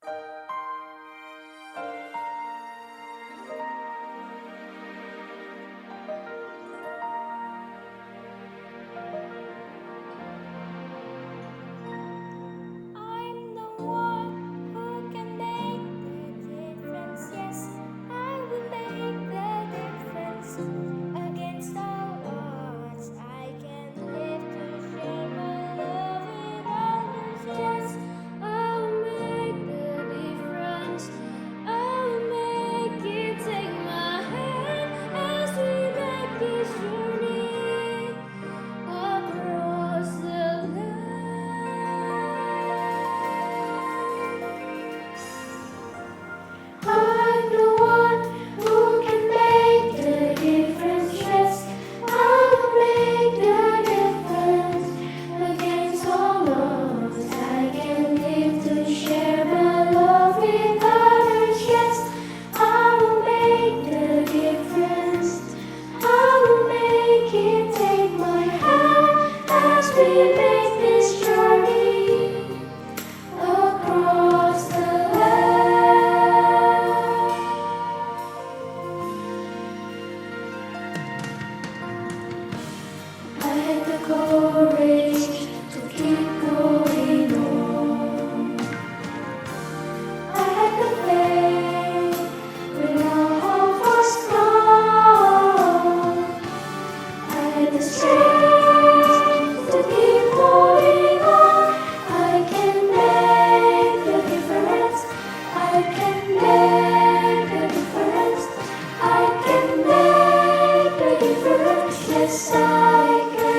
I'm the one who can make the difference. Yes, I will make the difference. Against all odds, I can live to share my love with others. Yes, I'll make the difference. I'll make it. Take my hand as we make this journey across the land. I'm the one who can make the difference. Yes, I'll make the difference. Against all odds, I can live to share my love with others. Yes, I will make the difference. I will make it. Take my hand as we make this journey across the land. I had the courage to keep going on. I had the faith when all hope was gone. I had the strength to keep holding on. I can make the difference. I can make the difference. I can make the difference. Yes, I can.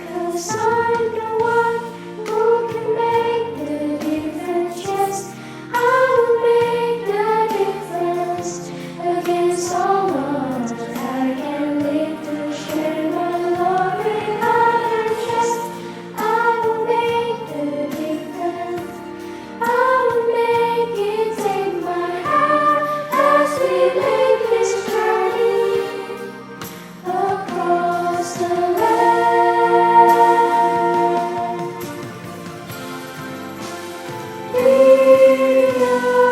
'Cause I'm the one who can make the difference. Yes, I will make the difference. Against all odds, I can live to share my love with others. Yes, I will make the difference. I will make it. Take my hand as we make this journey across the land. We are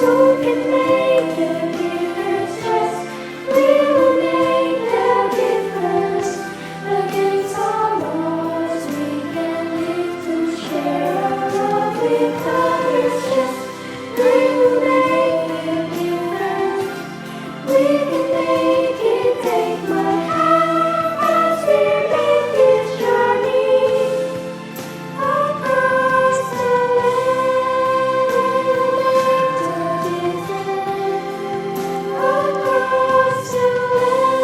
who can make the difference. Yes, we will make the difference. Against all odds, we can live to share our love with others. Yes, we will make the difference. We can make it. Take my hand as we make this journey across the land. We will make the difference. Across the land.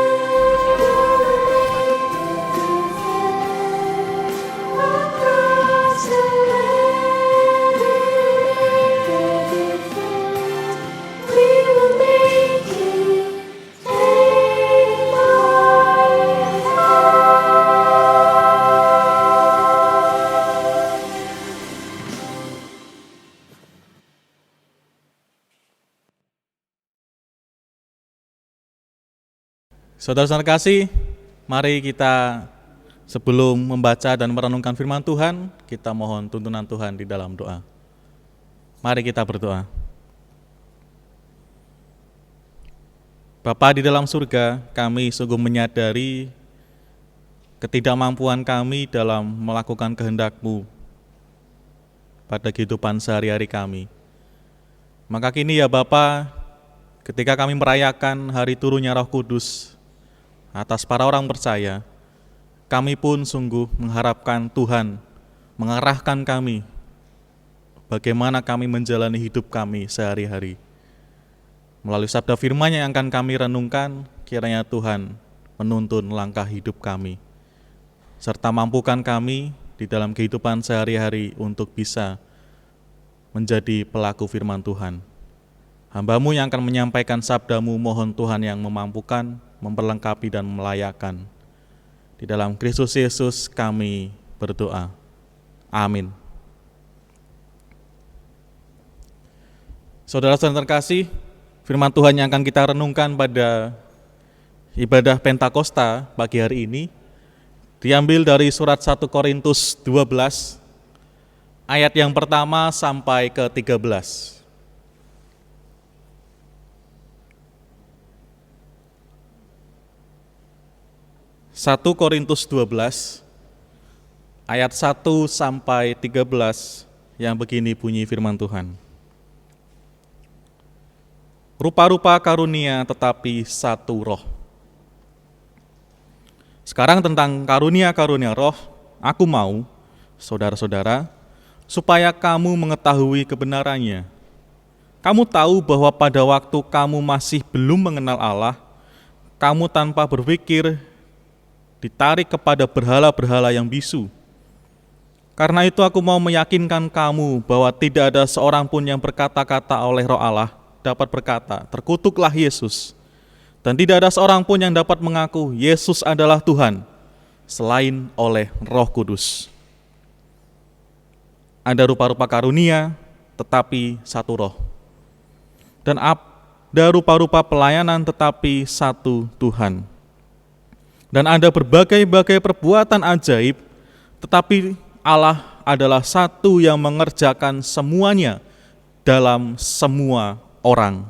We will make the difference. Across the land. We will make the difference. We will make it. Take my Saudara-saudara kasih, mari kita sebelum membaca dan merenungkan firman Tuhan, kita mohon tuntunan Tuhan di dalam doa. Mari kita berdoa. Bapa di dalam surga, kami sungguh menyadari ketidakmampuan kami dalam melakukan kehendak-Mu pada kehidupan sehari-hari kami. Maka kini ya Bapa, ketika kami merayakan hari turunnya Roh Kudus atas para orang percaya, kami pun sungguh mengharapkan Tuhan mengarahkan kami bagaimana kami menjalani hidup kami sehari-hari. Melalui sabda firman yang akan kami renungkan, kiranya Tuhan menuntun langkah hidup kami, serta mampukan kami di dalam kehidupan sehari-hari untuk bisa menjadi pelaku firman Tuhan. Hamba-Mu yang akan menyampaikan sabda-Mu, mohon Tuhan yang memampukan, memperlengkapi dan melayakkan. Di dalam Kristus Yesus kami berdoa. Amin. Saudara-saudara terkasih, firman Tuhan yang akan kita renungkan pada ibadah Pentakosta pagi hari ini diambil dari surat 1 Korintus 12 ayat yang pertama sampai ke 13. Satu Korintus 12 ayat 1 sampai 13 yang begini bunyi firman Tuhan. Rupa-rupa karunia tetapi satu roh. Sekarang tentang karunia-karunia roh, aku mau, saudara-saudara, supaya kamu mengetahui kebenarannya. Kamu tahu bahwa pada waktu kamu masih belum mengenal Allah, kamu tanpa berpikir ditarik kepada berhala-berhala yang bisu. Karena itu aku mau meyakinkan kamu bahwa tidak ada seorang pun yang berkata-kata oleh Roh Allah dapat berkata, terkutuklah Yesus. Dan tidak ada seorang pun yang dapat mengaku Yesus adalah Tuhan selain oleh Roh Kudus. Ada rupa-rupa karunia tetapi satu roh. Dan ada rupa-rupa pelayanan tetapi satu Tuhan. Dan ada berbagai-bagai perbuatan ajaib, tetapi Allah adalah satu yang mengerjakan semuanya dalam semua orang.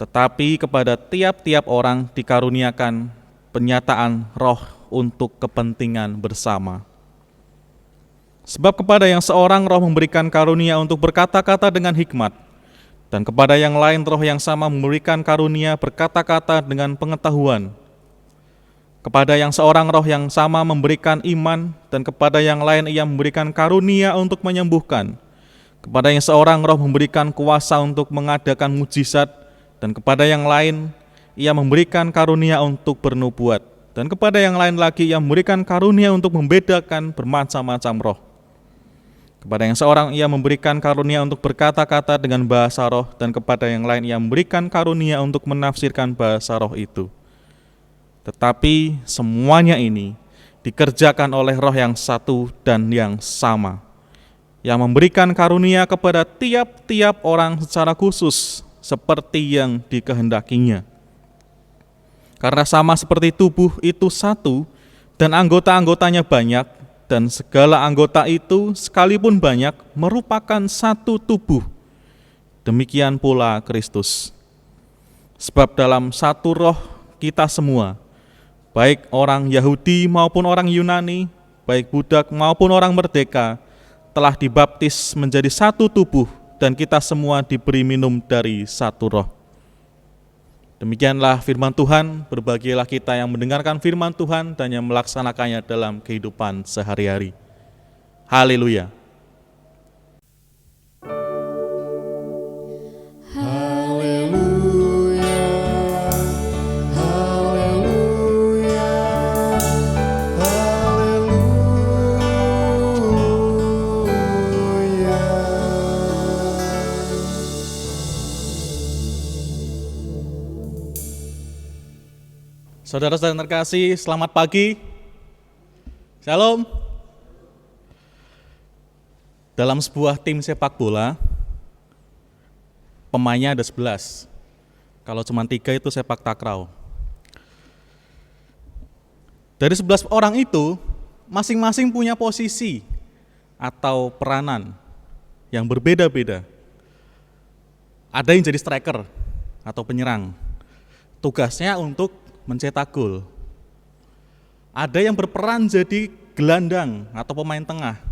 Tetapi kepada tiap-tiap orang dikaruniakan penyataan roh untuk kepentingan bersama. Sebab kepada yang seorang roh memberikan karunia untuk berkata-kata dengan hikmat, dan kepada yang lain roh yang sama memberikan karunia berkata-kata dengan pengetahuan. Kepada yang seorang roh yang sama memberikan iman, dan kepada yang lain ia memberikan karunia untuk menyembuhkan. Kepada yang seorang roh memberikan kuasa untuk mengadakan mujizat, dan kepada yang lain ia memberikan karunia untuk bernubuat. Dan kepada yang lain lagi ia memberikan karunia untuk membedakan bermacam-macam roh. Kepada yang seorang ia memberikan karunia untuk berkata-kata dengan bahasa roh, dan kepada yang lain ia memberikan karunia untuk menafsirkan bahasa roh itu. Tetapi semuanya ini dikerjakan oleh roh yang satu dan yang sama, yang memberikan karunia kepada tiap-tiap orang secara khusus, seperti yang dikehendakinya. Karena sama seperti tubuh itu satu, dan anggota-anggotanya banyak, dan segala anggota itu sekalipun banyak merupakan satu tubuh. Demikian pula Kristus. Sebab dalam satu roh kita semua, baik orang Yahudi maupun orang Yunani, baik budak maupun orang merdeka, telah dibaptis menjadi satu tubuh, dan kita semua diberi minum dari satu roh. Demikianlah firman Tuhan, berbahagialah kita yang mendengarkan firman Tuhan dan yang melaksanakannya dalam kehidupan sehari-hari. Haleluya. Saudara-saudara terkasih, selamat pagi. Shalom. Dalam sebuah tim sepak bola, pemainnya ada 11. Kalau cuma 3 itu sepak takraw. Dari 11 orang itu, masing-masing punya posisi atau peranan yang berbeda-beda. Ada yang jadi striker atau penyerang. Tugasnya untuk mencetak gol. Ada yang berperan jadi gelandang atau pemain tengah.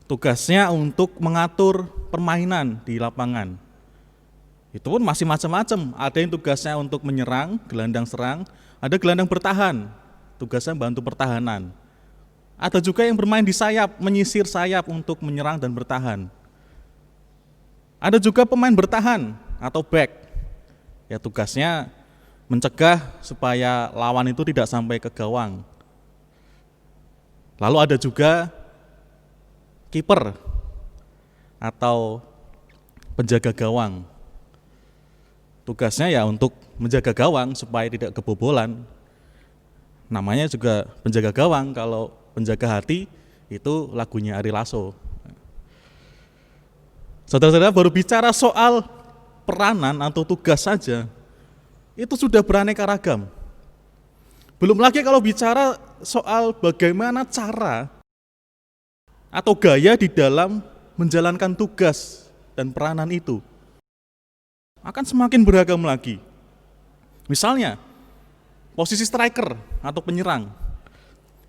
Tugasnya untuk mengatur permainan di lapangan. Itu pun masih macam-macam. Ada yang tugasnya untuk menyerang, gelandang serang. Ada gelandang bertahan, tugasnya bantu pertahanan. Ada juga yang bermain di sayap, menyisir sayap untuk menyerang dan bertahan. Ada juga pemain bertahan atau back. Ya tugasnya mencegah supaya lawan itu tidak sampai ke gawang. Lalu ada juga kiper atau penjaga gawang. Tugasnya ya untuk menjaga gawang supaya tidak kebobolan. Namanya juga penjaga gawang, kalau penjaga hati itu lagunya Ari Lasso. Saudara-saudara, baru bicara soal peranan atau tugas saja, itu sudah beraneka ragam. Belum lagi kalau bicara soal bagaimana cara atau gaya di dalam menjalankan tugas dan peranan itu akan semakin beragam lagi. Misalnya, posisi striker atau penyerang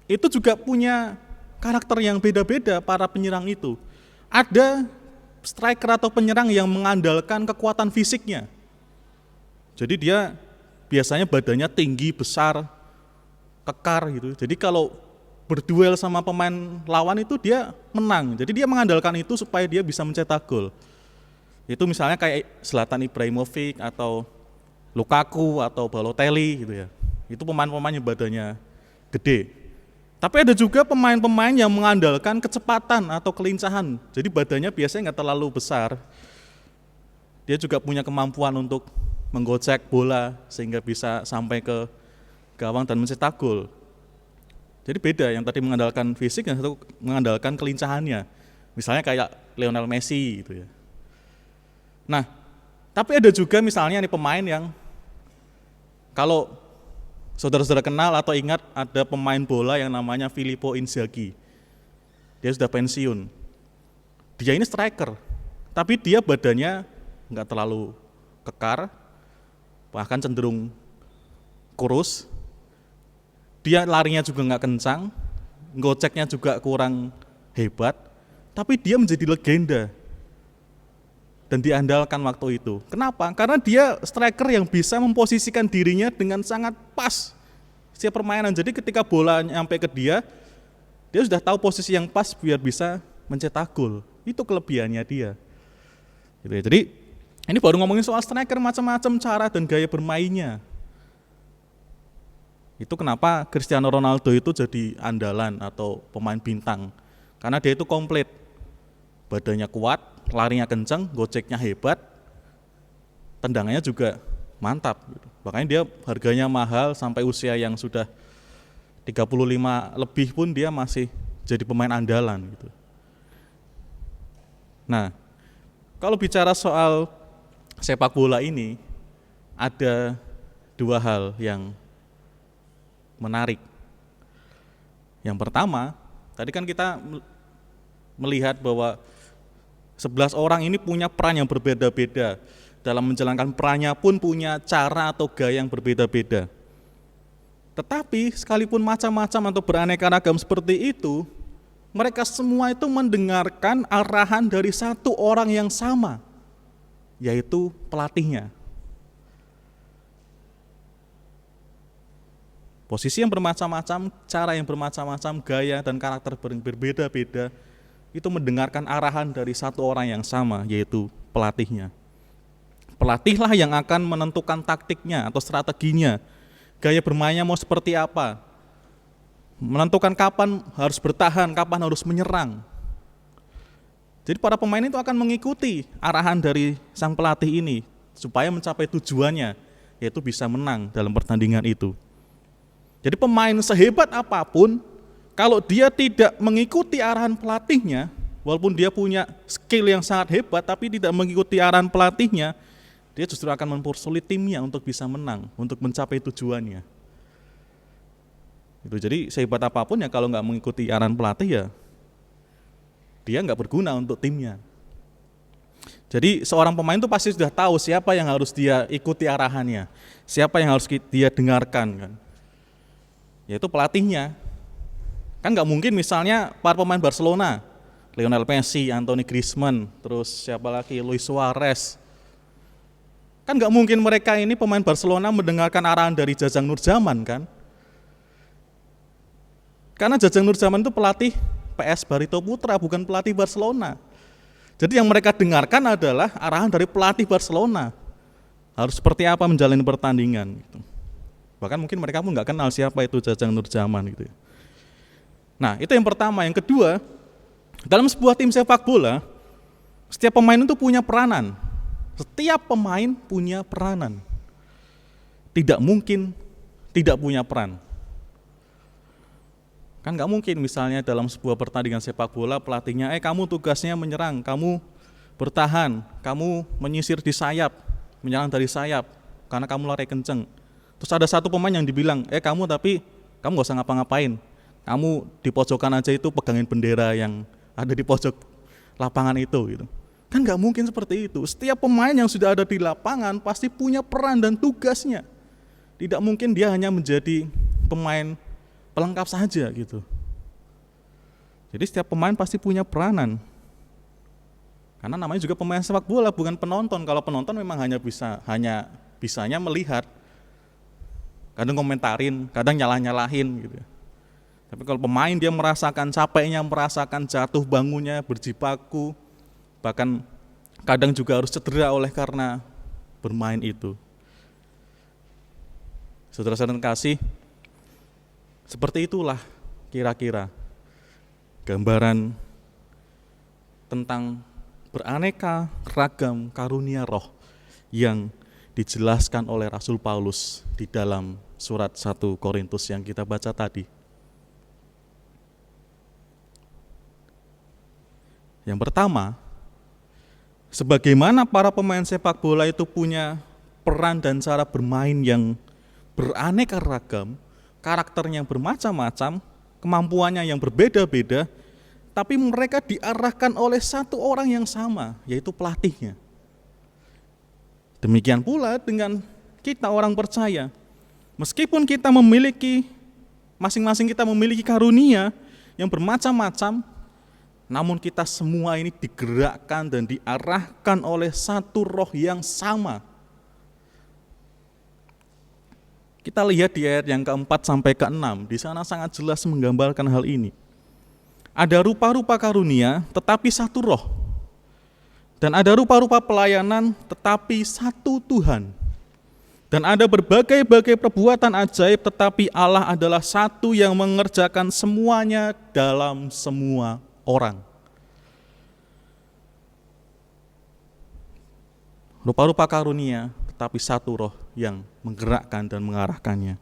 itu juga punya karakter yang beda-beda para penyerang itu. Ada striker atau penyerang yang mengandalkan kekuatan fisiknya. Jadi dia biasanya badannya tinggi, besar, kekar gitu. Jadi kalau berduel sama pemain lawan itu dia menang. Jadi dia mengandalkan itu supaya dia bisa mencetak gol. Itu misalnya kayak Zlatan Ibrahimovic atau Lukaku atau Balotelli gitu ya. Itu pemain-pemain yang badannya gede. Tapi ada juga pemain-pemain yang mengandalkan kecepatan atau kelincahan. Jadi badannya biasanya nggak terlalu besar. Dia juga punya kemampuan untuk menggocek bola sehingga bisa sampai ke gawang dan mencetak gol. Jadi beda, yang tadi mengandalkan fisik, yang satu mengandalkan kelincahannya. Misalnya kayak Lionel Messi gitu ya. Nah, tapi ada juga misalnya nih pemain yang kalau saudara-saudara kenal atau ingat ada pemain bola yang namanya Filippo Inzaghi. Dia sudah pensiun. Dia ini striker, tapi dia badannya nggak terlalu kekar, bahkan cenderung kurus. Dia larinya juga nggak kencang, goceknya juga kurang hebat, tapi dia menjadi legenda dan diandalkan waktu itu. Kenapa? Karena dia striker yang bisa memposisikan dirinya dengan sangat pas setiap permainan. Jadi ketika bola nyampe ke dia sudah tahu posisi yang pas biar bisa mencetak gol. Itu kelebihannya dia. Gitu ya. Jadi ini baru ngomongin soal striker, macam-macam cara dan gaya bermainnya. Itu kenapa Cristiano Ronaldo itu jadi andalan atau pemain bintang. Karena dia itu komplit. Badannya kuat, larinya kencang, goceknya hebat, tendangannya juga mantap. Makanya dia harganya mahal, sampai usia yang sudah 35 lebih pun dia masih jadi pemain andalan. Gitu. Nah, kalau bicara soal sepak bola ini, ada dua hal yang menarik. Yang pertama, tadi kan kita melihat bahwa 11 orang ini punya peran yang berbeda-beda. Dalam menjalankan perannya pun punya cara atau gaya yang berbeda-beda. Tetapi sekalipun macam-macam atau beraneka ragam seperti itu, mereka semua itu mendengarkan arahan dari satu orang yang sama, yaitu pelatihnya. Posisi yang bermacam-macam, cara yang bermacam-macam, gaya dan karakter berbeda-beda, itu mendengarkan arahan dari satu orang yang sama, yaitu pelatihnya. Pelatihlah yang akan menentukan taktiknya atau strateginya, gaya bermainnya mau seperti apa, menentukan kapan harus bertahan, kapan harus menyerang. Jadi para pemain itu akan mengikuti arahan dari sang pelatih ini supaya mencapai tujuannya, yaitu bisa menang dalam pertandingan itu. Jadi pemain sehebat apapun, kalau dia tidak mengikuti arahan pelatihnya, walaupun dia punya skill yang sangat hebat, tapi tidak mengikuti arahan pelatihnya, dia justru akan mempersulit timnya untuk bisa menang, untuk mencapai tujuannya. Jadi sehebat apapun ya kalau nggak mengikuti arahan pelatih ya, dia nggak berguna untuk timnya. Jadi seorang pemain itu pasti sudah tahu siapa yang harus dia ikuti arahannya, siapa yang harus dia dengarkan, kan? Yaitu pelatihnya. Kan nggak mungkin misalnya para pemain Barcelona, Lionel Messi, Anthony Griezmann, terus siapa lagi, Luis Suarez. Kan nggak mungkin mereka ini pemain Barcelona mendengarkan arahan dari Jajang Nurjaman, kan? Karena Jajang Nurjaman itu pelatih PS Barito Putra, bukan pelatih Barcelona. Jadi yang mereka dengarkan adalah arahan dari pelatih Barcelona. Harus seperti apa menjalani pertandingan. Gitu. Bahkan mungkin mereka pun nggak kenal siapa itu Jajang Nurjaman. Gitu. Nah, itu yang pertama. Yang kedua, dalam sebuah tim sepak bola, setiap pemain itu punya peranan. Setiap pemain punya peranan. Tidak mungkin tidak punya peran. Kan nggak mungkin misalnya dalam sebuah pertandingan sepak bola pelatihnya, kamu tugasnya menyerang, kamu bertahan, kamu menyisir di sayap, menyerang dari sayap, karena kamu lari kenceng. Terus ada satu pemain yang dibilang, kamu nggak usah ngapa-ngapain. Kamu di pojokan aja itu pegangin bendera yang ada di pojok lapangan itu gitu. Kan nggak mungkin seperti itu. Setiap pemain yang sudah ada di lapangan pasti punya peran dan tugasnya. Tidak mungkin dia hanya menjadi pemain pelengkap saja gitu. Jadi setiap pemain pasti punya peranan. Karena namanya juga pemain sepak bola, bukan penonton. Kalau penonton memang hanya bisanya melihat, kadang komentarin, kadang nyalah-nyalahin gitu. Tapi kalau pemain dia merasakan capeknya, merasakan jatuh bangunnya, berjibaku, bahkan kadang juga harus cedera oleh karena bermain itu. Saudara-saudara kasih, seperti itulah kira-kira gambaran tentang beraneka ragam karunia roh yang dijelaskan oleh Rasul Paulus di dalam surat 1 Korintus yang kita baca tadi. Yang pertama, sebagaimana para pemain sepak bola itu punya peran dan cara bermain yang beraneka ragam, karakternya yang bermacam-macam, kemampuannya yang berbeda-beda, tapi mereka diarahkan oleh satu orang yang sama, yaitu pelatihnya. Demikian pula dengan kita orang percaya. Meskipun kita masing-masing kita memiliki karunia yang bermacam-macam, namun kita semua ini digerakkan dan diarahkan oleh satu roh yang sama. Kita lihat di ayat yang keempat sampai keenam, di sana sangat jelas menggambarkan hal ini. Ada rupa-rupa karunia, tetapi satu roh. Dan ada rupa-rupa pelayanan, tetapi satu Tuhan. Dan ada berbagai-bagai perbuatan ajaib, tetapi Allah adalah satu yang mengerjakan semuanya dalam semua orang. Rupa-rupa karunia, tetapi satu roh yang menggerakkan dan mengarahkannya.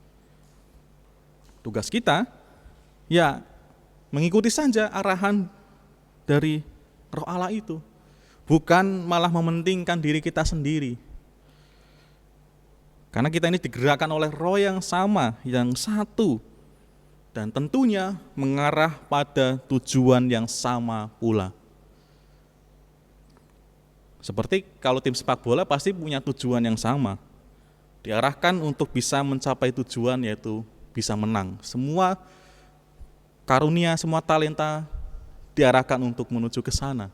Tugas kita, ya mengikuti saja arahan dari roh Allah itu. Bukan malah mementingkan diri kita sendiri. Karena kita ini digerakkan oleh roh yang sama, yang satu. Dan tentunya mengarah pada tujuan yang sama pula. Seperti kalau tim sepak bola pasti punya tujuan yang sama. Diarahkan untuk bisa mencapai tujuan, yaitu bisa menang. Semua karunia, semua talenta diarahkan untuk menuju ke sana.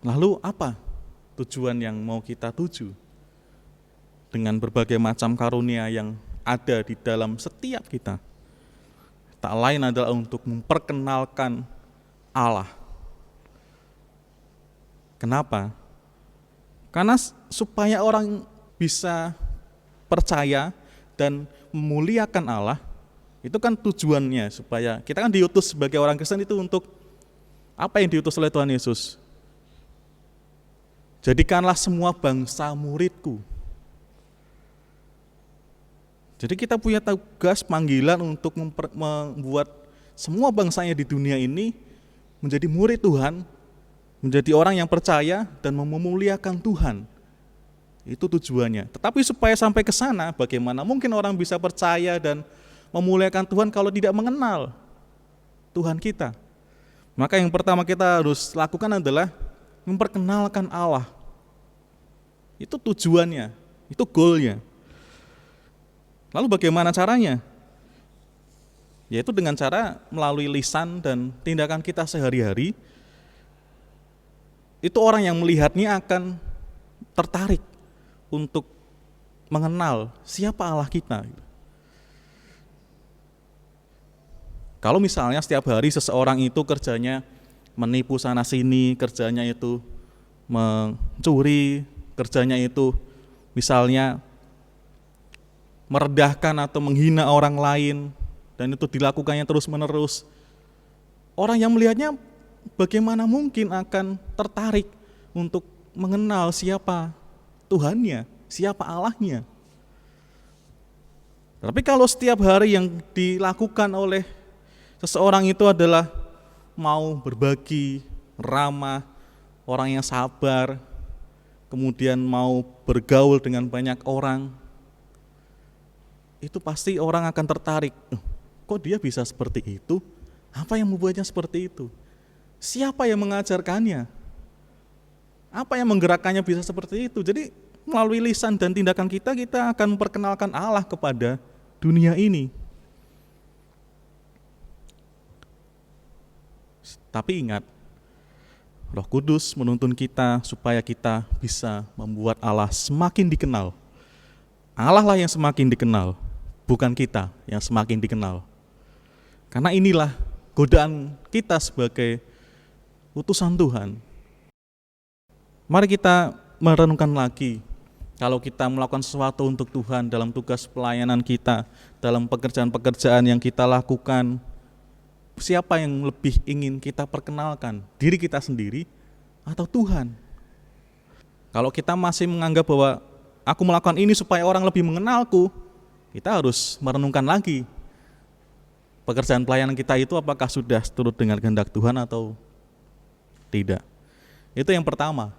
Lalu apa tujuan yang mau kita tuju? Dengan berbagai macam karunia yang ada di dalam setiap kita. Tak lain adalah untuk memperkenalkan Allah. Kenapa? Karena supaya orang bisa percaya dan memuliakan Allah, itu kan tujuannya, supaya kita kan diutus sebagai orang Kristen itu untuk apa yang diutus oleh Tuhan Yesus? Jadikanlah semua bangsa muridku. Jadi kita punya tugas panggilan untuk membuat semua bangsanya di dunia ini menjadi murid Tuhan, menjadi orang yang percaya dan memuliakan Tuhan. Itu tujuannya. Tetapi supaya sampai ke sana, bagaimana mungkin orang bisa percaya dan memuliakan Tuhan kalau tidak mengenal Tuhan kita? Maka yang pertama kita harus lakukan adalah memperkenalkan Allah. Itu tujuannya, itu goalnya. Lalu bagaimana caranya? Yaitu dengan cara melalui lisan dan tindakan kita sehari-hari. Itu orang yang melihatnya akan tertarik untuk mengenal siapa Allah kita. Kalau misalnya setiap hari seseorang itu kerjanya menipu sana sini, kerjanya itu mencuri, kerjanya itu misalnya merendahkan atau menghina orang lain, dan itu dilakukannya terus-menerus, orang yang melihatnya bagaimana mungkin akan tertarik untuk mengenal siapa Tuhannya, siapa Allahnya. Tapi kalau setiap hari yang dilakukan oleh seseorang itu adalah mau berbagi, ramah, orang yang sabar, kemudian mau bergaul dengan banyak orang, itu pasti orang akan tertarik. Kok dia bisa seperti itu? Apa yang membuatnya seperti itu? Siapa yang mengajarkannya? Apa yang menggerakkannya bisa seperti itu? Jadi melalui lisan dan tindakan kita akan memperkenalkan Allah kepada dunia ini. Tapi ingat, Roh Kudus menuntun kita supaya kita bisa membuat Allah semakin dikenal. Allah lah yang semakin dikenal, bukan kita yang semakin dikenal. Karena inilah godaan kita sebagai utusan Tuhan. Mari kita merenungkan lagi, kalau kita melakukan sesuatu untuk Tuhan dalam tugas pelayanan kita, dalam pekerjaan-pekerjaan yang kita lakukan, siapa yang lebih ingin kita perkenalkan? Diri kita sendiri atau Tuhan? Kalau kita masih menganggap bahwa aku melakukan ini supaya orang lebih mengenalku, kita harus merenungkan lagi. Pekerjaan pelayanan kita itu apakah sudah turut dengan kehendak Tuhan atau tidak? Itu yang pertama.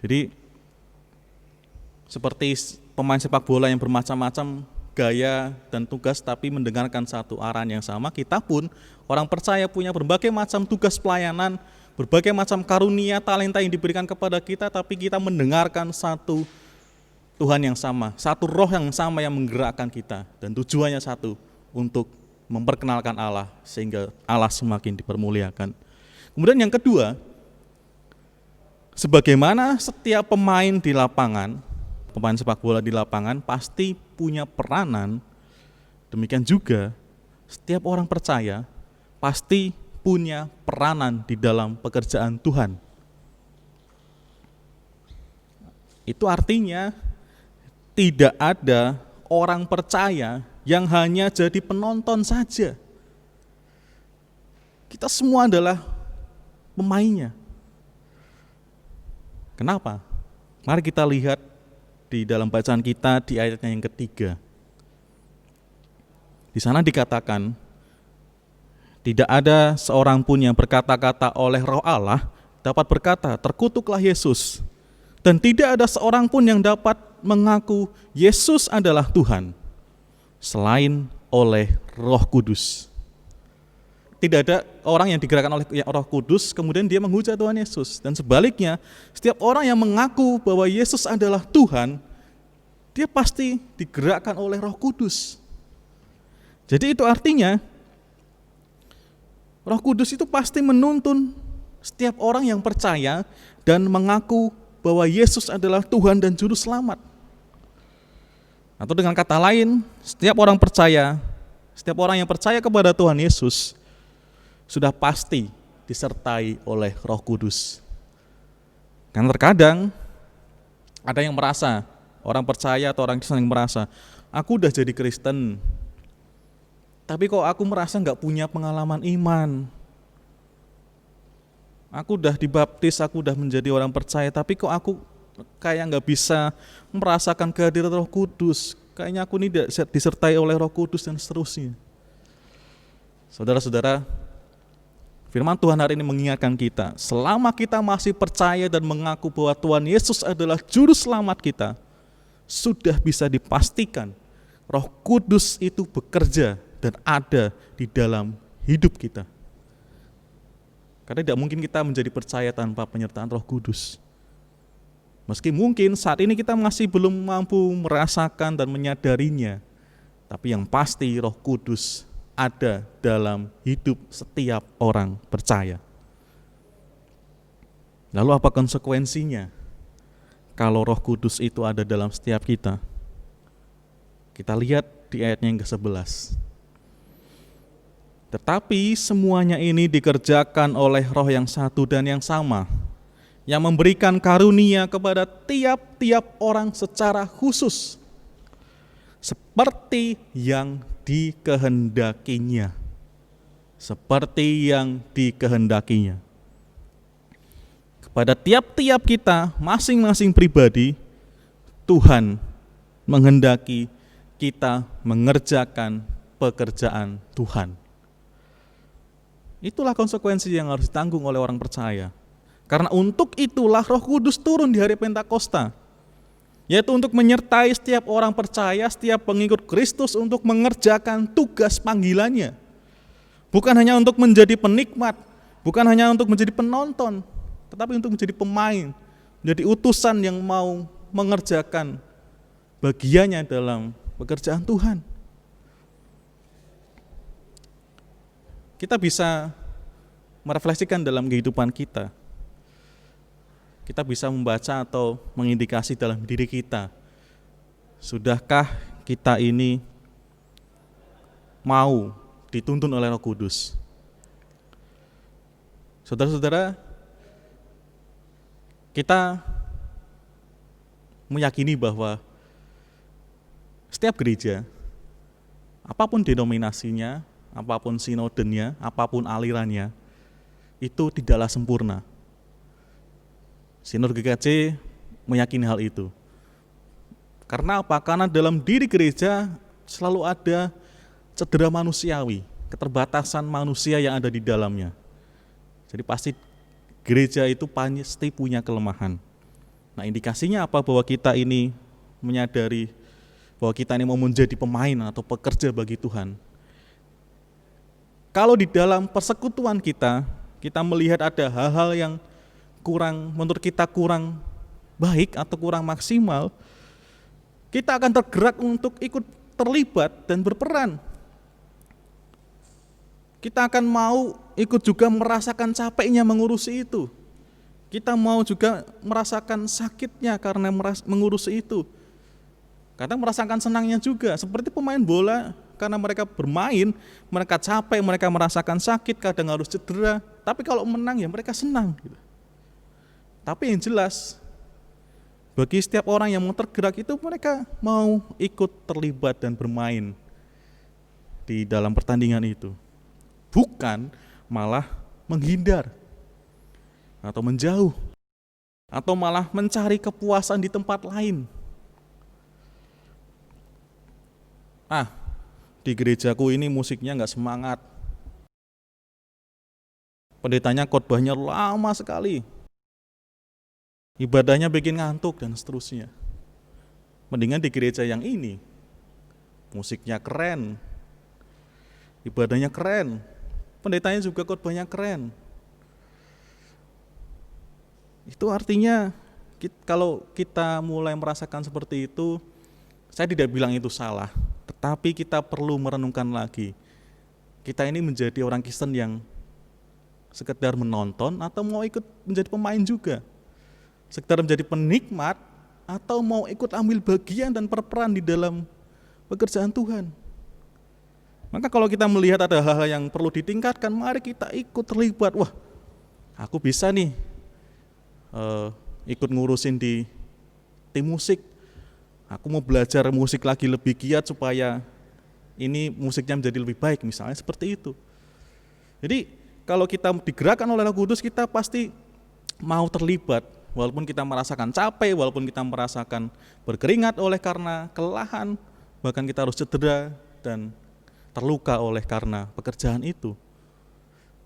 Jadi seperti pemain sepak bola yang bermacam-macam gaya dan tugas tapi mendengarkan satu arahan yang sama, kita pun orang percaya punya berbagai macam tugas pelayanan, berbagai macam karunia, talenta yang diberikan kepada kita, tapi kita mendengarkan satu Tuhan yang sama, satu roh yang sama yang menggerakkan kita, dan tujuannya satu, untuk memperkenalkan Allah sehingga Allah semakin dipermuliakan. Kemudian yang kedua, sebagaimana setiap pemain di lapangan, pemain sepak bola di lapangan pasti punya peranan, demikian juga setiap orang percaya pasti punya peranan di dalam pekerjaan Tuhan. Itu artinya tidak ada orang percaya yang hanya jadi penonton saja. Kita semua adalah pemainnya. Kenapa? Mari kita lihat di dalam bacaan kita di ayatnya yang ketiga. Di sana dikatakan, tidak ada seorang pun yang berkata-kata oleh Roh Allah dapat berkata, terkutuklah Yesus. Dan tidak ada seorang pun yang dapat mengaku Yesus adalah Tuhan, selain oleh Roh Kudus. Tidak ada orang yang digerakkan oleh Roh Kudus kemudian dia menghujat Tuhan Yesus. Dan sebaliknya, setiap orang yang mengaku bahwa Yesus adalah Tuhan, dia pasti digerakkan oleh Roh Kudus. Jadi itu artinya Roh Kudus itu pasti menuntun setiap orang yang percaya dan mengaku bahwa Yesus adalah Tuhan dan Juru Selamat. Atau dengan kata lain, setiap orang yang percaya kepada Tuhan Yesus sudah pasti disertai oleh Roh Kudus. Karena terkadang ada yang merasa, orang percaya atau orang Kristen yang merasa, aku udah jadi Kristen, tapi kok aku merasa gak punya pengalaman iman. Aku udah dibaptis, aku udah menjadi orang percaya, tapi kok aku kayak gak bisa merasakan kehadiran Roh Kudus. Kayaknya aku ini tidak disertai oleh Roh Kudus dan seterusnya. Saudara-saudara, firman Tuhan hari ini mengingatkan kita, selama kita masih percaya dan mengaku bahwa Tuhan Yesus adalah Juru Selamat kita, sudah bisa dipastikan Roh Kudus itu bekerja dan ada di dalam hidup kita. Karena tidak mungkin kita menjadi percaya tanpa penyertaan Roh Kudus. Meski mungkin saat ini kita masih belum mampu merasakan dan menyadarinya, tapi yang pasti Roh Kudus ada dalam hidup setiap orang percaya. Lalu apa konsekuensinya kalau Roh Kudus itu ada dalam setiap kita? Kita lihat di ayatnya yang ke-11. Tetapi semuanya ini dikerjakan oleh Roh yang satu dan yang sama, yang memberikan karunia kepada tiap-tiap orang secara khusus, seperti yang dikehendakinya. Seperti yang dikehendakinya. Kepada tiap-tiap kita, masing-masing pribadi, Tuhan menghendaki kita mengerjakan pekerjaan Tuhan. Itulah konsekuensi yang harus ditanggung oleh orang percaya. Karena untuk itulah Roh Kudus turun di hari Pentakosta, yaitu untuk menyertai setiap orang percaya, setiap pengikut Kristus untuk mengerjakan tugas panggilannya. Bukan hanya untuk menjadi penikmat, bukan hanya untuk menjadi penonton, tetapi untuk menjadi pemain, menjadi utusan yang mau mengerjakan bagiannya dalam pekerjaan Tuhan. Kita bisa merefleksikan dalam kehidupan kita. Kita bisa membaca atau mengindikasi dalam diri kita. Sudahkah kita ini mau dituntun oleh Roh Kudus? Saudara-saudara, kita meyakini bahwa setiap gereja, apapun denominasinya, apapun sinodenya, apapun alirannya, itu tidaklah sempurna. Sinode GKJ meyakini hal itu. Karena apa? Karena dalam diri gereja selalu ada cedera manusiawi, keterbatasan manusia yang ada di dalamnya. Jadi pasti gereja itu pasti punya kelemahan. Nah, indikasinya apa? Bahwa kita ini menyadari bahwa kita ini mau menjadi pemain atau pekerja bagi Tuhan. Kalau di dalam persekutuan kita melihat ada hal-hal yang menurut kita kurang baik atau kurang maksimal, kita akan tergerak untuk ikut terlibat dan berperan. Kita akan mau ikut juga merasakan capeknya mengurusi itu. Kita mau juga merasakan sakitnya karena mengurusi itu. Kadang merasakan senangnya juga, seperti pemain bola, karena mereka bermain, mereka capek, mereka merasakan sakit, kadang harus cedera. Tapi kalau menang ya mereka senang. Tapi yang jelas, bagi setiap orang yang mau tergerak itu mereka mau ikut terlibat dan bermain di dalam pertandingan itu. Bukan malah menghindar atau menjauh atau malah mencari kepuasan di tempat lain. Di gerejaku ini musiknya nggak semangat. Pendetanya khotbahnya lama sekali. Ibadahnya bikin ngantuk dan seterusnya. Mendingan di gereja yang ini, musiknya keren, ibadahnya keren, pendetanya juga khotbahnya keren. Itu artinya kalau kita mulai merasakan seperti itu, saya tidak bilang itu salah, tetapi kita perlu merenungkan lagi. Kita ini menjadi orang Kristen yang sekedar menonton atau mau ikut menjadi pemain juga? Sekedar menjadi penikmat atau mau ikut ambil bagian dan berperan di dalam pekerjaan Tuhan? Maka kalau kita melihat ada hal-hal yang perlu ditingkatkan, mari kita ikut terlibat. Wah, aku bisa nih ikut ngurusin di tim musik. Aku mau belajar musik lagi lebih giat supaya ini musiknya menjadi lebih baik, misalnya seperti itu. Jadi kalau kita digerakkan oleh Roh Kudus, kita pasti mau terlibat. Walaupun kita merasakan capek, walaupun kita merasakan berkeringat oleh karena kelelahan, bahkan kita harus cedera dan terluka oleh karena pekerjaan itu.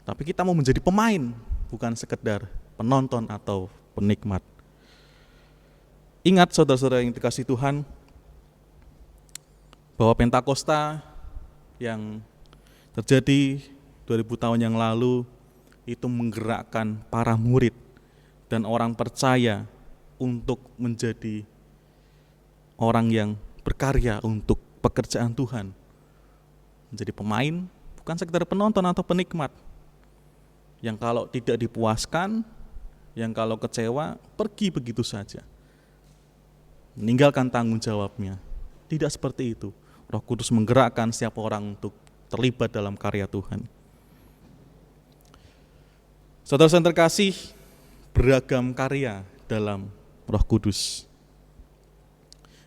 Tapi kita mau menjadi pemain, bukan sekedar penonton atau penikmat. Ingat saudara-saudara yang dikasihi Tuhan, bahwa Pentakosta yang terjadi 2000 tahun yang lalu itu menggerakkan para murid dan orang percaya untuk menjadi orang yang berkarya untuk pekerjaan Tuhan. Menjadi pemain, bukan sekedar penonton atau penikmat. Yang kalau tidak dipuaskan, yang kalau kecewa, pergi begitu saja. Meninggalkan tanggung jawabnya. Tidak seperti itu. Roh Kudus menggerakkan setiap orang untuk terlibat dalam karya Tuhan. Saudara-saudara terkasih, beragam karya dalam Roh Kudus.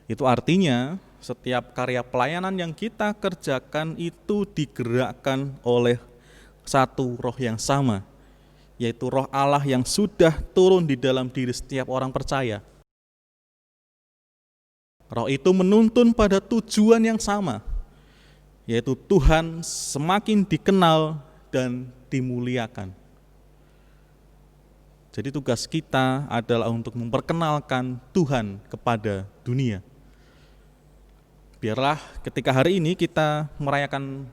Itu artinya setiap karya pelayanan yang kita kerjakan itu digerakkan oleh satu roh yang sama, yaitu Roh Allah yang sudah turun di dalam diri setiap orang percaya. Roh itu menuntun pada tujuan yang sama, yaitu Tuhan semakin dikenal dan dimuliakan. Jadi tugas kita adalah untuk memperkenalkan Tuhan kepada dunia. Biarlah ketika hari ini kita merayakan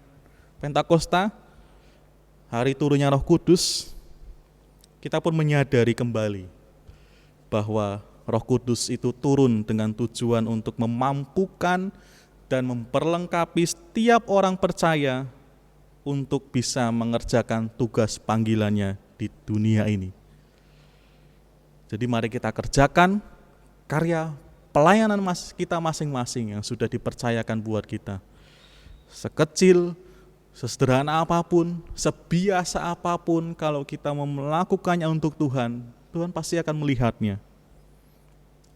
Pentakosta, hari turunnya Roh Kudus, kita pun menyadari kembali bahwa Roh Kudus itu turun dengan tujuan untuk memampukan dan memperlengkapi setiap orang percaya untuk bisa mengerjakan tugas panggilannya di dunia ini. Jadi mari kita kerjakan karya pelayanan kita masing-masing yang sudah dipercayakan buat kita. Sekecil, sesederhana apapun, sebiasa apapun, kalau kita mau melakukannya untuk Tuhan, Tuhan pasti akan melihatnya.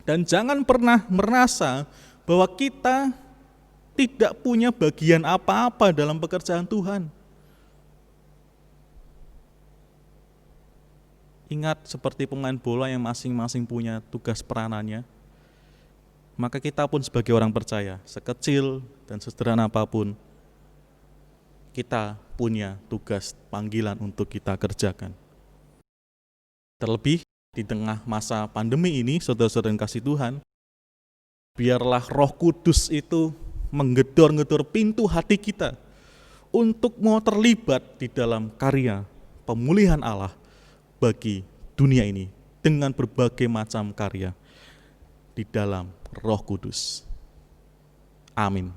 Dan jangan pernah merasa bahwa kita tidak punya bagian apa-apa dalam pekerjaan Tuhan. Ingat, seperti pemain bola yang masing-masing punya tugas peranannya, maka kita pun sebagai orang percaya, sekecil dan sederhana apapun, kita punya tugas panggilan untuk kita kerjakan. Terlebih di tengah masa pandemi ini, saudara-saudara yang kasih Tuhan, biarlah Roh Kudus itu menggedor-gedor pintu hati kita untuk mau terlibat di dalam karya pemulihan Allah bagi dunia ini dengan berbagai macam karya di dalam Roh Kudus. Amin.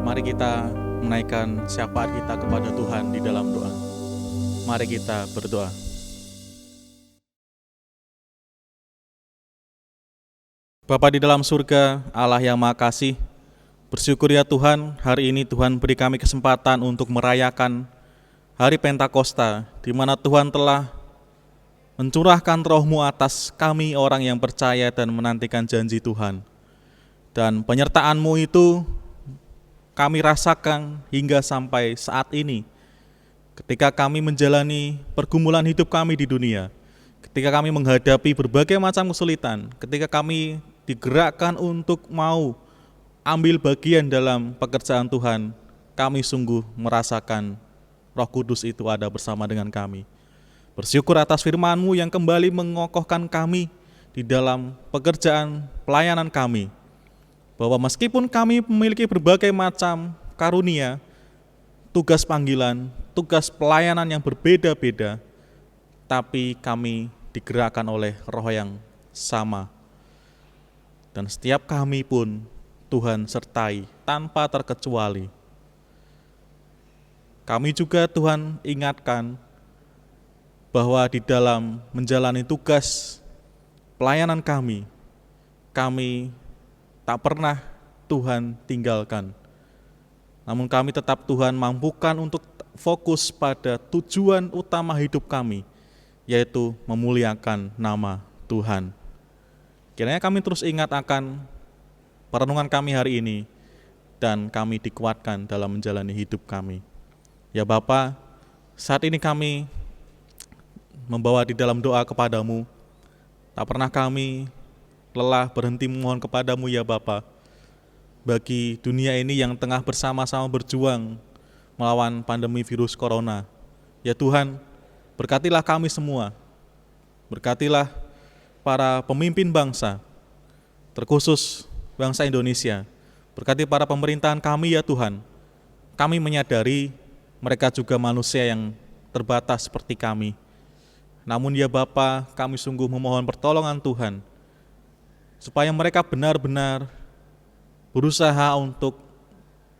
Mari kita menaikkan syafaat kita kepada Tuhan di dalam doa. Mari kita berdoa. Bapa di dalam surga, Allah yang Maha Kasih, bersyukur ya Tuhan, hari ini Tuhan beri kami kesempatan untuk merayakan hari Pentakosta, di mana Tuhan telah mencurahkan Roh-Mu atas kami orang yang percaya dan menantikan janji Tuhan. Dan penyertaan-Mu itu kami rasakan hingga sampai saat ini, ketika kami menjalani pergumulan hidup kami di dunia, ketika kami menghadapi berbagai macam kesulitan, ketika kami digerakkan untuk mau ambil bagian dalam pekerjaan Tuhan, kami sungguh merasakan Roh Kudus itu ada bersama dengan kami. Bersyukur atas firman-Mu yang kembali mengokohkan kami di dalam pekerjaan pelayanan kami, bahwa meskipun kami memiliki berbagai macam karunia, tugas panggilan, tugas pelayanan yang berbeda-beda, tapi kami digerakkan oleh Roh yang sama. Dan setiap kami pun Tuhan sertai tanpa terkecuali. Kami juga Tuhan ingatkan bahwa di dalam menjalani tugas pelayanan kami tak pernah Tuhan tinggalkan. Namun kami tetap Tuhan mampukan untuk fokus pada tujuan utama hidup kami, yaitu memuliakan nama Tuhan. Kiranya kami terus ingat akan perenungan kami hari ini, dan kami dikuatkan dalam menjalani hidup kami. Ya Bapa, saat ini kami membawa di dalam doa kepadamu, tak pernah kami lelah berhenti memohon kepadamu ya Bapa, bagi dunia ini yang tengah bersama-sama berjuang melawan pandemi virus corona. Ya Tuhan, berkatilah kami semua, berkatilah para pemimpin bangsa, terkhusus bangsa Indonesia, berkati para pemerintahan kami ya Tuhan. Kami menyadari mereka juga manusia yang terbatas seperti kami. Namun ya Bapa, kami sungguh memohon pertolongan Tuhan, supaya mereka benar-benar berusaha untuk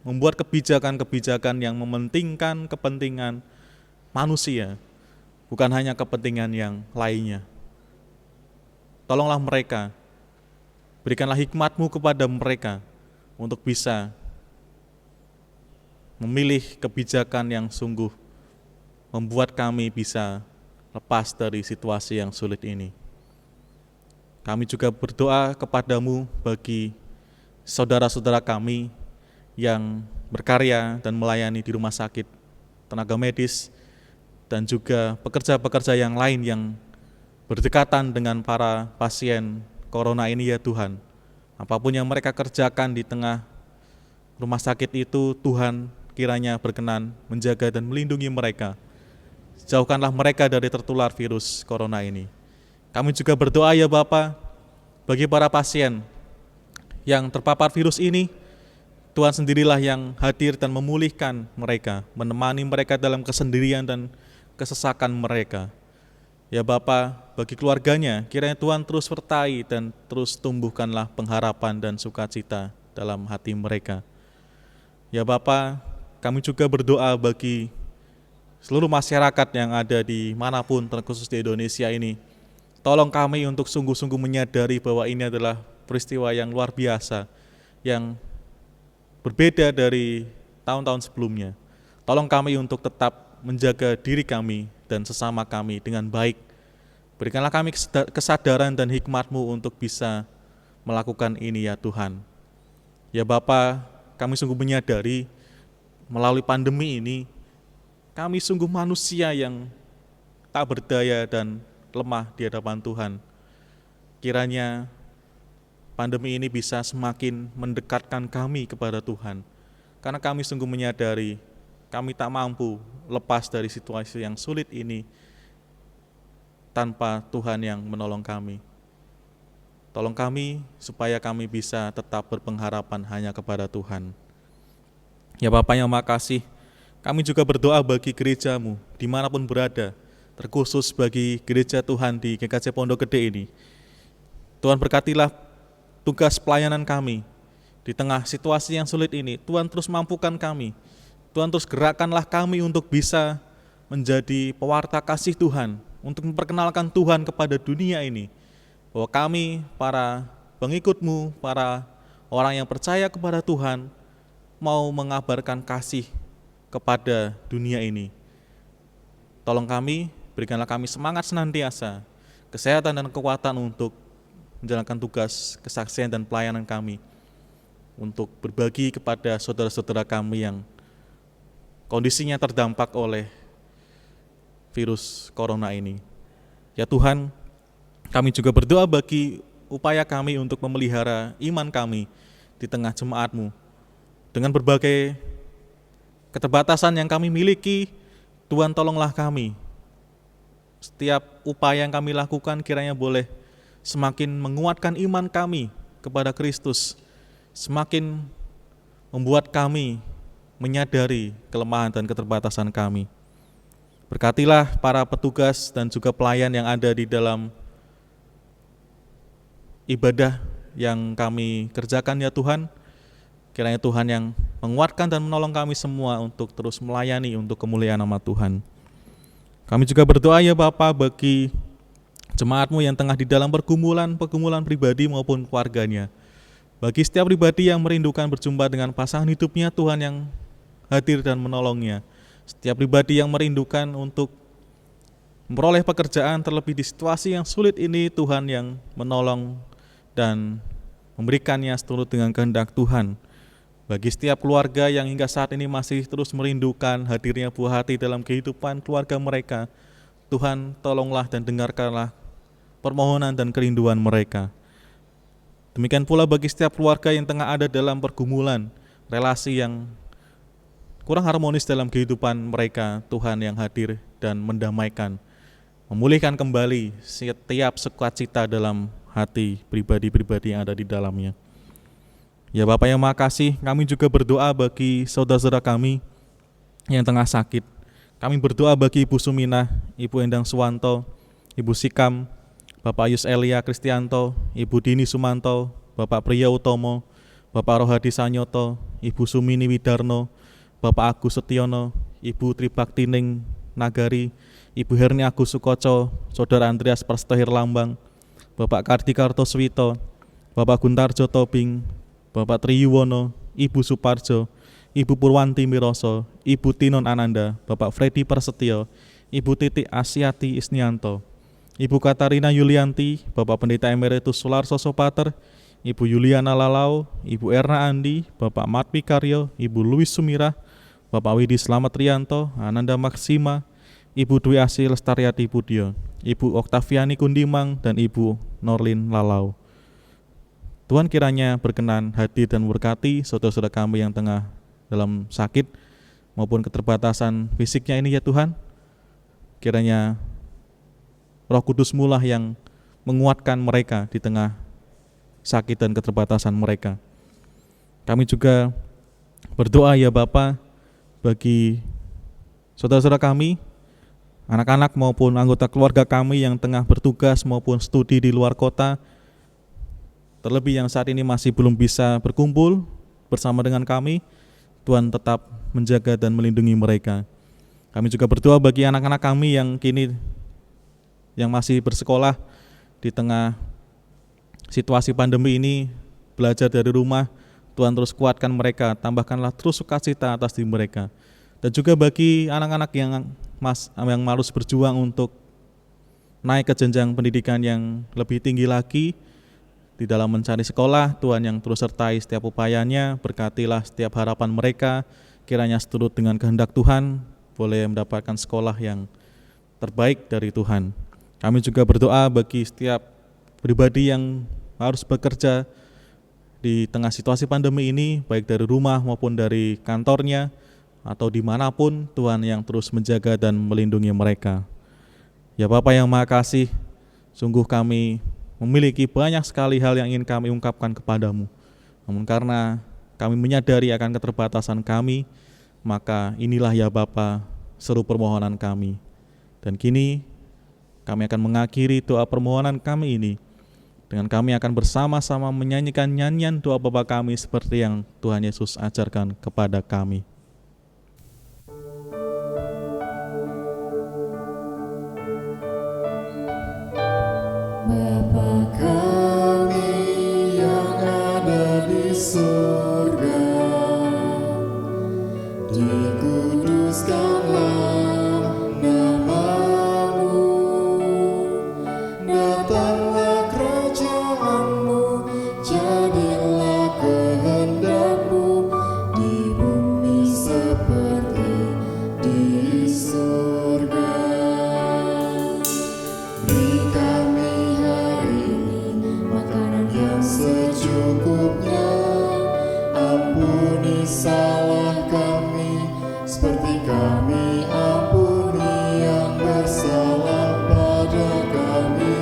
membuat kebijakan-kebijakan yang mementingkan kepentingan manusia, bukan hanya kepentingan yang lainnya. tolonglah mereka, berikanlah hikmat-Mu kepada mereka untuk bisa memilih kebijakan yang sungguh membuat kami bisa lepas dari situasi yang sulit ini. Kami juga berdoa kepada-Mu bagi saudara-saudara kami yang berkarya dan melayani di rumah sakit, tenaga medis, dan juga pekerja-pekerja yang lain yang berdekatan dengan para pasien corona ini ya Tuhan. Apapun yang mereka kerjakan di tengah rumah sakit itu, Tuhan kiranya berkenan menjaga dan melindungi mereka. Jauhkanlah mereka dari tertular virus corona ini. Kami juga berdoa ya Bapa, bagi para pasien yang terpapar virus ini, Tuhan sendirilah yang hadir dan memulihkan mereka, menemani mereka dalam kesendirian dan kesesakan mereka. Ya Bapa, bagi keluarganya, kiranya Tuhan terus sertai dan terus tumbuhkanlah pengharapan dan sukacita dalam hati mereka. Ya Bapa, kami juga berdoa bagi seluruh masyarakat yang ada di manapun, terkhusus di Indonesia ini. Tolong kami untuk sungguh-sungguh menyadari bahwa ini adalah peristiwa yang luar biasa, yang berbeda dari tahun-tahun sebelumnya. Tolong kami untuk tetap menjaga diri kami dan sesama kami dengan baik. Berikanlah kami kesadaran dan hikmat-Mu untuk bisa melakukan ini ya Tuhan. Ya Bapa, kami sungguh menyadari melalui pandemi ini, kami sungguh manusia yang tak berdaya dan lemah di hadapan Tuhan. Kiranya pandemi ini bisa semakin mendekatkan kami kepada Tuhan. Karena kami sungguh menyadari kami tak mampu lepas dari situasi yang sulit ini tanpa Tuhan yang menolong kami. Tolong kami supaya kami bisa tetap berpengharapan hanya kepada Tuhan. Ya Bapa yang makasih, kami juga berdoa bagi gereja-Mu dimanapun berada, terkhusus bagi gereja Tuhan di GKJ Pondok Gede ini. Tuhan berkatilah tugas pelayanan kami di tengah situasi yang sulit ini. Tuhan terus mampukan kami. Tuhan terus gerakkanlah kami untuk bisa menjadi pewarta kasih Tuhan, untuk memperkenalkan Tuhan kepada dunia ini. Bahwa kami, para pengikut-Mu, para orang yang percaya kepada Tuhan, mau mengabarkan kasih kepada dunia ini. Tolong kami, berikanlah kami semangat senantiasa, kesehatan dan kekuatan untuk menjalankan tugas kesaksian dan pelayanan kami, untuk berbagi kepada saudara-saudara kami yang kondisinya terdampak oleh virus corona ini. Ya Tuhan, kami juga berdoa bagi upaya kami untuk memelihara iman kami di tengah jemaat-Mu. Dengan berbagai keterbatasan yang kami miliki, Tuhan tolonglah kami. Setiap upaya yang kami lakukan kiranya boleh semakin menguatkan iman kami kepada Kristus, semakin membuat kami menyadari kelemahan dan keterbatasan kami. Berkatilah para petugas dan juga pelayan yang ada di dalam ibadah yang kami kerjakan ya Tuhan. Kiranya Tuhan yang menguatkan dan menolong kami semua untuk terus melayani untuk kemuliaan nama Tuhan. Kami juga berdoa ya Bapa bagi jemaat-Mu yang tengah di dalam pergumulan pribadi maupun keluarganya. Bagi setiap pribadi yang merindukan berjumpa dengan pasangan hidupnya, Tuhan yang hadir dan menolongnya. Setiap pribadi yang merindukan untuk memperoleh pekerjaan, terlebih di situasi yang sulit ini, Tuhan yang menolong dan memberikannya seturut dengan kehendak Tuhan. Bagi setiap keluarga yang hingga saat ini masih terus merindukan hadirnya buah hati dalam kehidupan keluarga mereka, Tuhan tolonglah dan dengarkanlah permohonan dan kerinduan mereka. Demikian pula bagi setiap keluarga yang tengah ada dalam pergumulan, relasi yang kurang harmonis dalam kehidupan mereka, Tuhan yang hadir dan mendamaikan, memulihkan kembali setiap sukacita dalam hati pribadi-pribadi yang ada di dalamnya. Ya Bapak yang makasih, kami juga berdoa bagi saudara-saudara kami yang tengah sakit. Kami berdoa bagi Ibu Suminah, Ibu Endang Suwanto, Ibu Sikam, Bapak Ayus Elia Kristianto, Ibu Dini Sumanto, Bapak Priya Utomo, Bapak Rohadi Sanyoto, Ibu Sumini Widarno, Bapak Agus Setiono, Ibu Tribaktining Nagari, Ibu Herni Agus Sukoco, Saudara Andreas Prastohir Lambang, Bapak Kartikartoswito, Bapak Guntarjo Tobing, Bapak Triyuwono, Ibu Suparjo, Ibu Purwanti Miroso, Ibu Tinon Ananda, Bapak Freddy Prasetyo, Ibu Titik Asyati Isnianto, Ibu Katarina Yulianti, Bapak Pendeta Emeritus Sularso Sopater, Ibu Yuliana Lalau, Ibu Erna Andi, Bapak Matwi Karyo, Ibu Louis Sumirah, Bapak Widi Slamet Rianto, Ananda Maksima, Ibu Dwi Asih Lestariati Budyo, Ibu Oktaviani Kundimang, dan Ibu Norlin Lalau. Tuhan kiranya berkenan hadir dan berkati saudara-saudara kami yang tengah dalam sakit maupun keterbatasan fisiknya ini ya Tuhan. Kiranya Roh Kudus-Mu lah yang menguatkan mereka di tengah sakit dan keterbatasan mereka. Kami juga berdoa ya Bapa bagi saudara-saudara kami, anak-anak maupun anggota keluarga kami yang tengah bertugas maupun studi di luar kota, terlebih yang saat ini masih belum bisa berkumpul bersama dengan kami. Tuhan tetap menjaga dan melindungi mereka. Kami juga berdoa bagi anak-anak kami yang kini yang masih bersekolah di tengah situasi pandemi ini, belajar dari rumah. Tuhan terus kuatkan mereka, tambahkanlah terus sukacita atas diri mereka. Dan juga bagi anak-anak yang harus berjuang untuk naik ke jenjang pendidikan yang lebih tinggi lagi di dalam mencari sekolah, Tuhan yang terus sertai setiap upayanya, berkatilah setiap harapan mereka, kiranya seturut dengan kehendak Tuhan, boleh mendapatkan sekolah yang terbaik dari Tuhan. Kami juga berdoa bagi setiap pribadi yang harus bekerja di tengah situasi pandemi ini, baik dari rumah maupun dari kantornya, atau dimanapun, Tuhan yang terus menjaga dan melindungi mereka. Ya Bapa yang Maha Kasih, sungguh kami memiliki banyak sekali hal yang ingin kami ungkapkan kepadamu. Namun karena kami menyadari akan keterbatasan kami, maka inilah ya Bapa seru permohonan kami. Dan kini kami akan mengakhiri doa permohonan kami ini dengan kami akan bersama-sama menyanyikan nyanyian doa Bapa kami seperti yang Tuhan Yesus ajarkan kepada kami. Bapa kami yang ada di surga, dikuduskanlah nama-Mu, datanglah kerajaan-Mu, jadilah kehendak-Mu di bumi seperti di surga. Beri kami hari ini makanan yang secukupnya, ampuni salah kami seperti kami ampuni yang bersalah pada kami.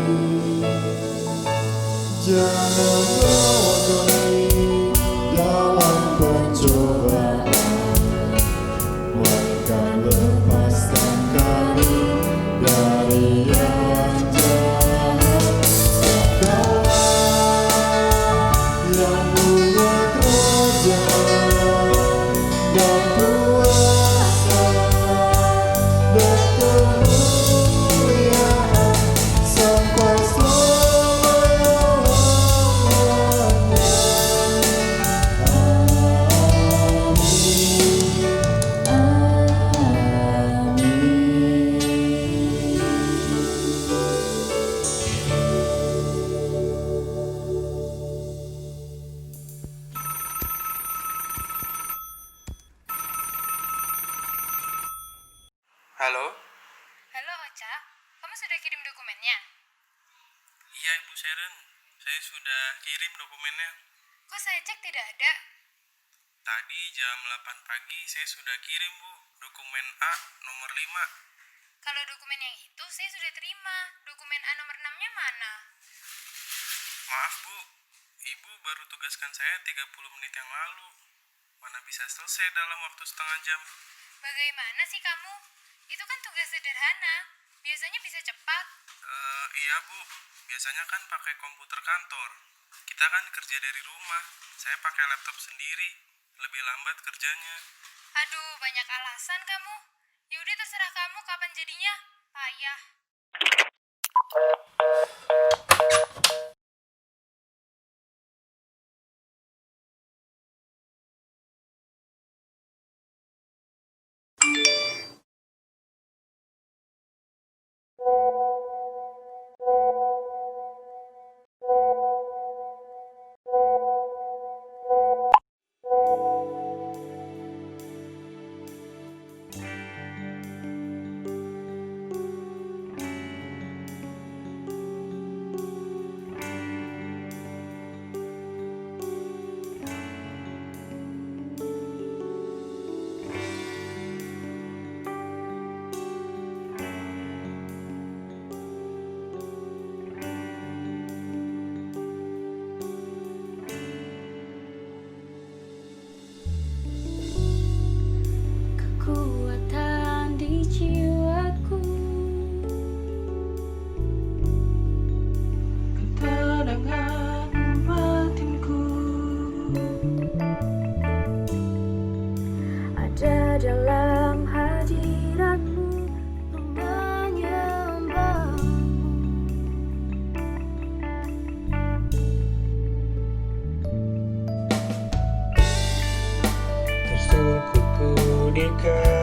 Jangan bawa kami dalam pencobaan, melainkan lepaskan kami dari yang jahat. Kaulah yang punya kerajaan dan kuasa dan kemuliaan sampai selama-lamanya. Halo? Halo Ocha, kamu sudah kirim dokumennya? Iya Ibu Sharon, saya sudah kirim dokumennya. Kok saya cek tidak ada? Tadi jam 8 pagi saya sudah kirim Bu, dokumen A nomor 5. Kalau dokumen yang itu saya sudah terima. Dokumen A nomor 6-nya mana? Maaf Bu, Ibu baru tugaskan saya 30 menit yang lalu. Mana bisa selesai dalam waktu setengah jam. Bagaimana sih kamu? Itu kan tugas sederhana. Biasanya bisa cepat. Iya Bu, biasanya kan pakai komputer kantor. Kita kan kerja dari rumah, saya pakai laptop sendiri. Lebih lambat kerjanya. Aduh, banyak alasan kamu. Ya udah terserah kamu kapan jadinya. Payah. bukan